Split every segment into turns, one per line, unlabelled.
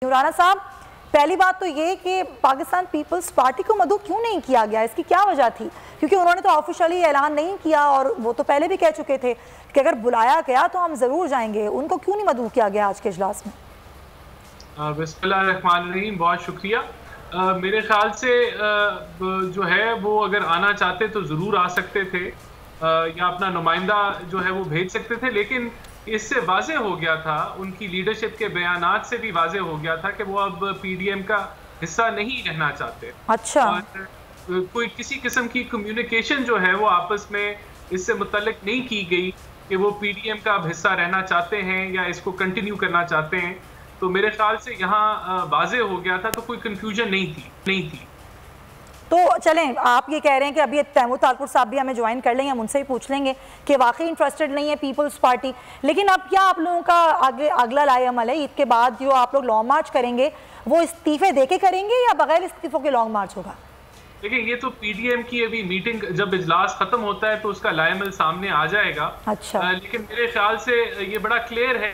राना साहब, पहली बात तो ये कि पाकिस्तान पीपल्स पार्टी को मदऊ क्यों नहीं किया गया, इसकी क्या वजह थी? क्योंकि उन्होंने तो ऑफिशियली ऐलान नहीं किया और वो तो पहले भी कह चुके थे कि अगर बुलाया गया तो हम ज़रूर जाएंगे। उनको क्यों नहीं मदऊ किया गया आज के इजलास में?
बिस्मिल्लाहिर्रहमानिर्रहीम, बहुत शुक्रिया। मेरे ख्याल से जो है वो अगर आना चाहते तो ज़रूर आ सकते थे या अपना नुमाइंदा जो है वो भेज सकते थे, लेकिन इससे वाजे हो गया था, उनकी लीडरशिप के बयानात से भी वाजे हो गया था कि वो अब पीडीएम का हिस्सा नहीं रहना चाहते।
अच्छा।
और कोई किसी किस्म की कम्युनिकेशन जो है वो आपस में इससे मुतल्लिक नहीं की गई कि वो पीडीएम का अब हिस्सा रहना चाहते हैं या इसको कंटिन्यू करना चाहते हैं। तो मेरे ख्याल से यहाँ वाजे हो गया था, तो कोई कंफ्यूजन नहीं थी।
तो चलें, आप ये कह रहे हैं कि अभी तैमूर तारपुर साहब भी हमें ज्वाइन कर लेंगे, हम उनसे ही पूछ लेंगे कि वाकई इंटरेस्टेड नहीं है पीपल्स पार्टी। लेकिन अब क्या आप लोगों का आगे अगला लाएअमल है? ईद के बाद जो आप लोग लॉन्ग मार्च करेंगे वो इस्तीफे देके करेंगे या बगैर इस्तीफों के लॉन्ग मार्च होगा?
देखिए, ये तो पीडीएम की अभी मीटिंग, जब इजलास खत्म होता है तो उसका लाएअमल सामने आ जाएगा।
अच्छा।
लेकिन मेरे ख्याल से ये बड़ा क्लियर है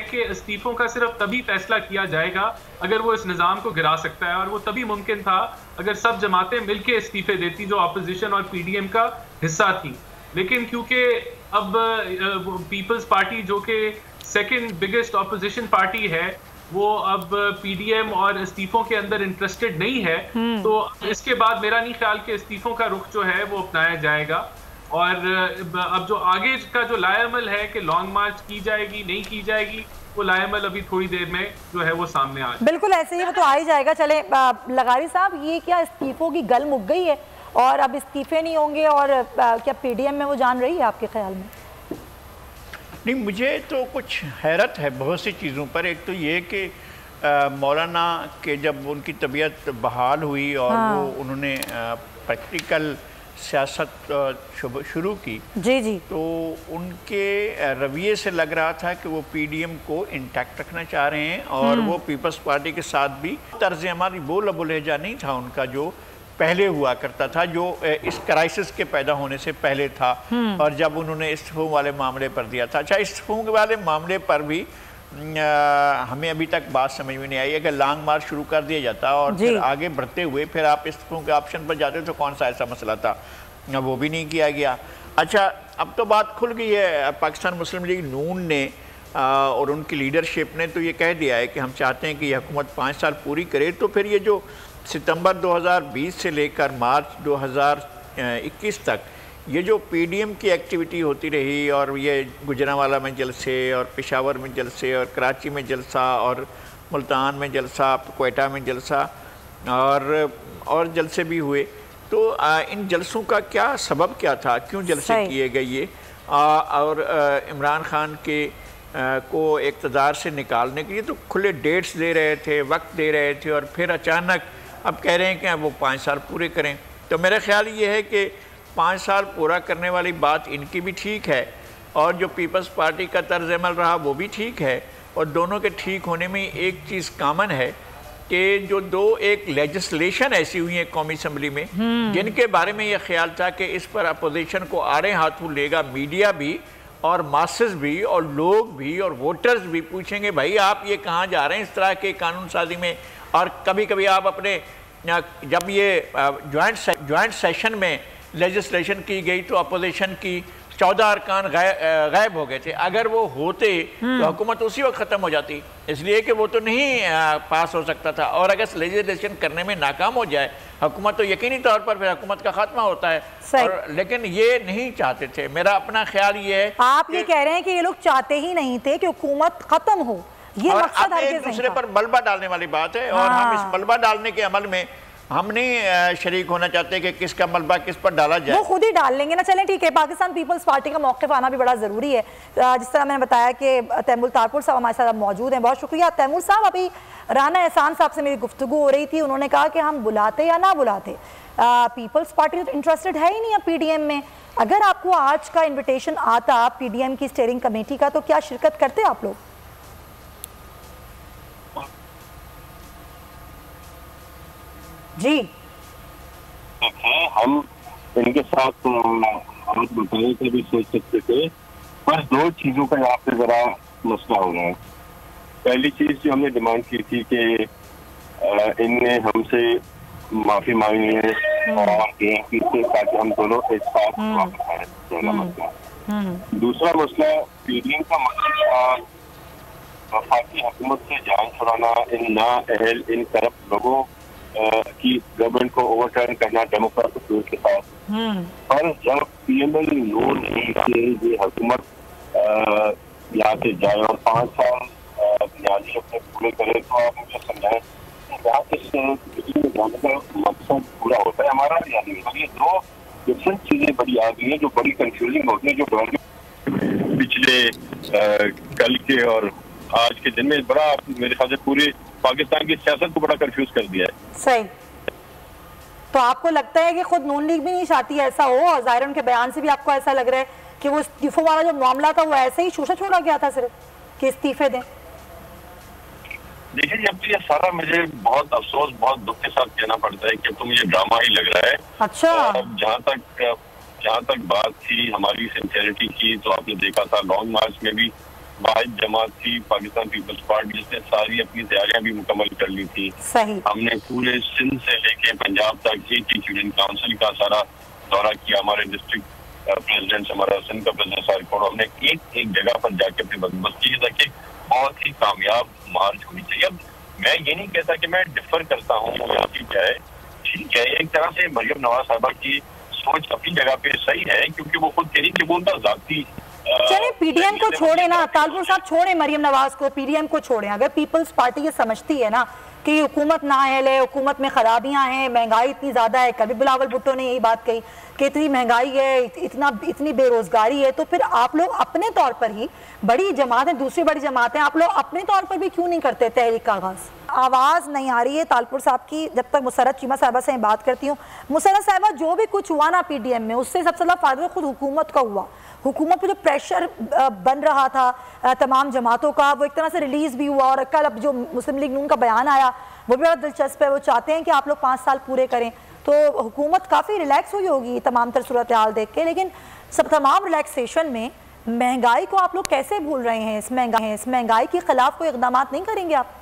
कि इस्तीफों का सिर्फ तभी फैसला किया जाएगा अगर वो इस निज़ाम को गिरा सकता है, और वो तभी मुमकिन था अगर सब जमातें मिलकर इस्तीफे देती जो अपोजिशन और पीडीएम का हिस्सा थी। लेकिन क्योंकि अब पीपल्स पार्टी जो कि सेकंड बिगेस्ट अपोजिशन पार्टी है, वो अब पीडीएम और इस्तीफों के अंदर इंटरेस्टेड नहीं है, तो इसके बाद मेरा नहीं ख्याल कि इस्तीफों का रुख जो है वो अपनाया जाएगा। और अब जो आगे का जो लाएअमल है कि लॉन्ग मार्च की जाएगी नहीं की जाएगी, वो लाएअमल अभी थोड़ी देर में जो है वो सामने आ जाएगा।
बिल्कुल ऐसे ही वो तो आ ही जाएगा। चले लगारी साहब, ये क्या इस्तीफों की गल मुक गई है और अब इस्तीफे नहीं होंगे, और क्या पीडीएम में वो जान रही है आपके ख्याल में?
नहीं, मुझे तो कुछ हैरत है बहुत सी चीज़ों पर। एक तो ये कि मौलाना के जब उनकी तबीयत बहाल हुई और वो उन्होंने प्रैक्टिकल सियासत शुरू की, जी, तो उनके रवैये से लग रहा था कि वो पीडीएम को इंटैक्ट रखना चाह रहे हैं और वो पीपल्स पार्टी के साथ भी तर्ज अमल वो लबोलहजा नहीं था उनका जो पहले हुआ करता था, जो इस क्राइसिस के पैदा होने से पहले था। और जब उन्होंने इस्तीफों वाले मामले पर दिया था, अच्छा, इस्तीफों वाले मामले पर भी हमें अभी तक बात समझ में नहीं आई। अगर लॉन्ग मार्च शुरू कर दिया जाता और फिर आगे बढ़ते हुए फिर आप इस्तीफों के ऑप्शन पर जाते तो कौन सा ऐसा मसला था, वो भी नहीं किया गया। अच्छा, अब तो बात खुल गई है। पाकिस्तान मुस्लिम लीग नून ने और उनकी लीडरशिप ने तो ये कह दिया है कि हम चाहते हैं कि ये हुकूमत 5 साल पूरी करे। तो फिर ये जो सितंबर 2020 से लेकर मार्च 2021 तक ये जो पीडीएम की एक्टिविटी होती रही, और ये गुजरांवाला में जलसे और पेशावर में जलसे और कराची में जलसा और मुल्तान में जलसा, क्वेटा में जलसा और जलसे भी हुए, तो इन जलसों का क्या सबब क्या था, क्यों जलसे किए गए ये? और इमरान खान के को इक़्तिदार से निकालने के लिए तो खुले डेट्स दे रहे थे, वक्त दे रहे थे, और फिर अचानक अब कह रहे हैं कि वो 5 साल पूरे करें। तो मेरा ख्याल ये है कि 5 साल पूरा करने वाली बात इनकी भी ठीक है और जो पीपल्स पार्टी का तर्ज अमल रहा वो भी ठीक है, और दोनों के ठीक होने में एक चीज़ कामन है कि जो एक लेजिस्लेशन ऐसी हुई है कौमी असम्बली में जिनके बारे में ये ख्याल था कि इस पर अपोजिशन को आड़े हाथों लेगा मीडिया भी और मासेस भी और लोग भी और वोटर्स भी, पूछेंगे भाई आप ये कहाँ जा रहे हैं इस तरह के कानून साजी में। और कभी कभी आप अपने जब ये जॉइंट सेशन में लेजिस्लेशन की गई तो अपोजिशन की 14 अरकान गायब हो गए थे। अगर वो होते तो हुकूमत उसी वक्त ख़त्म हो जाती, इसलिए कि वो तो नहीं पास हो सकता था। और अगर लेजिस्लेशन करने में नाकाम हो जाए हुकूमत तो यकीनी तौर पर फिर हुकूमत का खात्मा होता है। और लेकिन ये नहीं चाहते थे। मेरा अपना ख्याल ये है, आप
ये कह रहे हैं कि ये लोग चाहते ही नहीं थे कि हुकूमत ख़त्म हो, ये मकसद
एक दूसरे पर मलबा डालने वाली बात है। और हम इस मलबा डालने के अमल में हम नहीं शरीक होना चाहते कि किसका मलबा किस पर डाला जाए,
वो खुद ही डाल लेंगे ना। चलें ठीक है, पाकिस्तान पीपल्स पार्टी का मौक़िफ़ आना भी बड़ा ज़रूरी है। जिस तरह मैंने बताया कि तैमूर तारपुर साहब हमारे साथ मौजूद हैं, बहुत शुक्रिया। तैमूर साहब, अभी राना एहसान साहब से मेरी गुफ्तगू हो रही थी, उन्होंने कहा कि हम बुलाते या ना बुलाते, पीपल्स पार्टी तो इंटरेस्टेड है ही नहीं अब पीडीएम में। अगर आपको आज का इन्विटेशन आता पीडीएम की स्टीयरिंग कमेटी का, तो क्या शिरकत करते आप लोग? जी
हम इनके साथ आज बताने का भी सोच सकते थे, पर 2 चीजों का यहाँ पे जरा मसला हो रहा है। पहली चीज जो हमने डिमांड की थी कि इनने हमसे माफी मांगी है और ANP से, ताकि हम दोनों एक साथ वापस आए। पहला मसला। दूसरा मसला PDM का मसला, वफाकी हुकूमत से जान छुड़ाना, इन नाअहल इन करप्ट लोगों की गवर्नमेंट को ओवरटर्न करना डेमोक्रेटिक रूल के साथ। पर जब PML नून ये हुकूमत यहाँ से जाए और 5 साल बुनियादी अपने पूरे करे, तो आप मुझे समझाएं यहाँ इस जाने का मकसद पूरा होता है हमारा या नहीं। ये दो डिफरेंट चीजें बड़ी आ गई हैं जो बड़ी कंफ्यूजिंग होती है, जो पिछले कल के और आज के दिन में बड़ा मेरे ख्याल से पूरे पाकिस्तान की सियासत को बड़ा कंफ्यूज कर दिया है।
सही। तो आपको लगता है कि खुद नून लीग भी नहीं चाहती है ऐसा हो, और ज़ाहिर उनके बयान से भी आपको ऐसा लग रहा है कि वो इस्तीफों वाला जो मामला था वो ऐसे ही शोषा छोड़ा गया था सिर्फ कि इस्तीफे दें?
देखिए, जब ये सारा मुझे बहुत अफसोस, बहुत दुख के साथ कहना पड़ता है कि तो मुझे ड्रामा ही लग रहा है।
अच्छा।
जहाँ तक बात थी हमारी सिंसियरिटी की, तो आपने देखा था लॉन्ग मार्च में भी वाहिद जमात थी पाकिस्तान पीपल्स पार्टी, जिसने सारी अपनी तैयारियां भी मुकम्मल कर ली थी।
सही।
हमने पूरे सिंध से लेके पंजाब तक एक स्टूडेंट काउंसिल का सारा दौरा किया। हमारे डिस्ट्रिक्ट प्रेसिडेंट, हमारा सिंध का प्रेसिडेंट सारिकोड़, हमने एक जगह पर जाके अपनी बंदोबस्त की ताकि बहुत ही कामयाब मार्च होनी चाहिए। अब मैं ये नहीं कहता कि मैं डिफर करता हूँ या क्या है, ठीक है, एक तरह से मरियम नवाज साहबा की सोच अपनी जगह पे सही है, क्योंकि वो खुद कह रही कि वो उनका जाती।
चलिए PDM को छोड़े ना, तालपुर साहब छोड़े मरियम नवाज को, PDM को छोड़े। अगर पीपल्स पार्टी ये समझती है ना कि हुकूमत नाअहल है, हुकूमत में खराबियां हैं, महंगाई इतनी ज़्यादा है, कभी बिलावल भुट्टो ने यही बात कही कि इतनी महंगाई है, इतनी बेरोजगारी है, तो फिर आप लोग अपने तौर पर ही, बड़ी जमातें, दूसरी बड़ी जमातें, आप लोग अपने तौर पर भी क्यों नहीं करते तहरीक का आगाज़? आवाज़ नहीं आ रही है तालपुर साहब की। जब तक मुसर्रत चीमा साहबा से बात करती हूँ। मुसर्रत साहबा, जो भी कुछ हुआ ना PDM में, उससे सबसे ज़्यादा फ़ायदा खुद हुकूमत का हुआ। हुकूमत पर जो प्रेशर बन रहा था तमाम जमातों का, वो एक तरह से रिलीज़ भी हुआ। और कल अब जो मुस्लिम लीग नून का बयान आया वो भी बड़ा दिलचस्प है। वो चाहते हैं कि आप लोग 5 साल पूरे करें, तो हुकूमत काफ़ी रिलैक्स हुई होगी तमाम तर सूरत हाल देख के। लेकिन सब तमाम रिलैक्सेशन में महंगाई को आप लोग कैसे भूल रहे हैं? इस महंगाई के खिलाफ कोई इक़दाम नहीं करेंगे आप?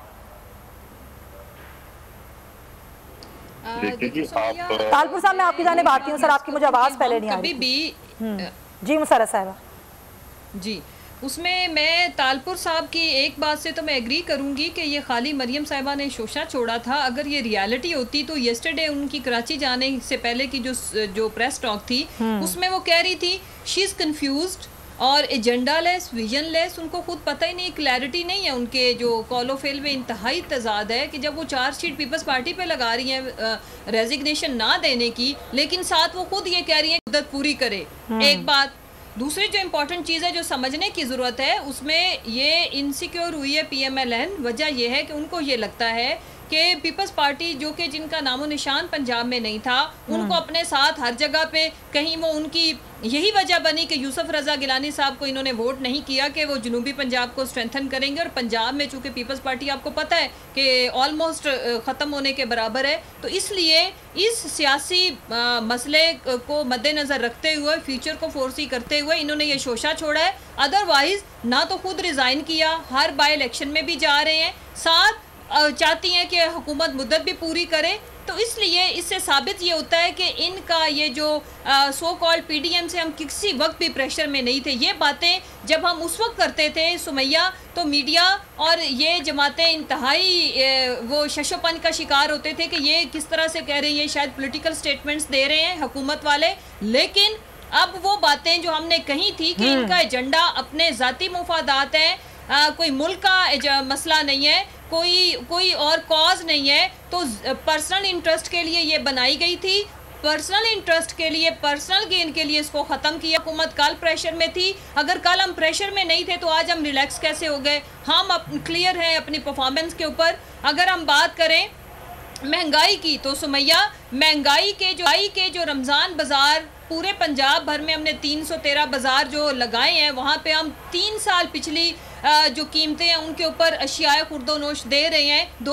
तालपुर साहब, मैं आपकी जानिब आती हूँ। सर, आपकी मुझे आवाज़ पहले नहीं आ रही थी। जी मुसर्रत साहिबा।
जी, उसमें मैं तालपुर साहब की एक बात से तो मैं एग्री करूंगी कि ये खाली मरियम साहिबा ने शोशा छोड़ा था। अगर ये रियलिटी होती तो येस्टरडे उनकी कराची जाने से पहले की जो प्रेस टॉक थी उसमें वो कह रही थी शी इज़ कन्फ्यूज्ड और एजेंडा लेस, विजन लेस। उनको खुद पता ही नहीं, क्लैरिटी नहीं है। उनके जो कॉलो फेल में इंतहाई तजाद है कि जब वो चार्जशीट पीपल्स पार्टी पे लगा रही हैं रेजिग्नेशन ना देने की, लेकिन साथ वो खुद ये कह रही हैं मुद्दत पूरी करे। एक बात। दूसरी जो इम्पोर्टेंट चीज़ है जो समझने की ज़रूरत है, उसमें ये इनसिक्योर हुई है PMLN। वजह यह है कि उनको ये लगता है कि पीपल्स पार्टी जो कि जिनका नामो निशान पंजाब में नहीं था, उनको अपने साथ हर जगह पे, कहीं वो उनकी यही वजह बनी कि यूसुफ रज़ा गिलानी साहब को इन्होंने वोट नहीं किया कि वो जनूबी पंजाब को स्ट्रेंथन करेंगे। और पंजाब में चूँकि पीपल्स पार्टी आपको पता है कि ऑलमोस्ट ख़त्म होने के बराबर है, तो इसलिए इस सियासी मसले को मद्देनज़र रखते हुए, फ्यूचर को फोर्सी करते हुए इन्होंने ये शोशा छोड़ा है। अदरवाइज़ ना तो खुद रिज़ाइन किया, हर बाई इलेक्शन में भी जा रहे हैं, साथ चाहती हैं कि हुकूमत मुद्दत भी पूरी करे। तो इसलिए इससे साबित ये होता है कि इनका ये जो सो कॉल्ड PDM से हम किसी वक्त भी प्रेशर में नहीं थे। ये बातें जब हम उस वक्त करते थे सुमैया, तो मीडिया और ये जमातें इंतहाई वो शशोपन का शिकार होते थे कि ये किस तरह से कह रही है, शायद पॉलिटिकल स्टेटमेंट्स दे रहे हैं हुकूमत वाले। लेकिन अब वो बातें जो हमने कही थी कि इनका एजेंडा अपने ज़ाती मुफादात हैं, कोई मुल्क का मसला नहीं है, कोई और कॉज नहीं है, तो पर्सनल इंटरेस्ट के लिए ये बनाई गई थी। पर्सनल इंटरेस्ट के लिए, पर्सनल गेन के लिए इसको ख़त्म किया। हुकूमत कल प्रेशर में थी, अगर कल हम प्रेशर में नहीं थे तो आज हम रिलैक्स कैसे हो गए? हम क्लियर हैं अपनी परफॉर्मेंस के ऊपर। अगर हम बात करें महंगाई की, तो सुमैया, महंगाई के जो रमज़ान बाज़ार पूरे पंजाब भर में हमने 313 बाज़ार जो लगाए हैं, वहाँ पे हम 3 साल पिछली जो कीमतें हैं उनके ऊपर अशियाए खुर्दोनोश दे रहे हैं।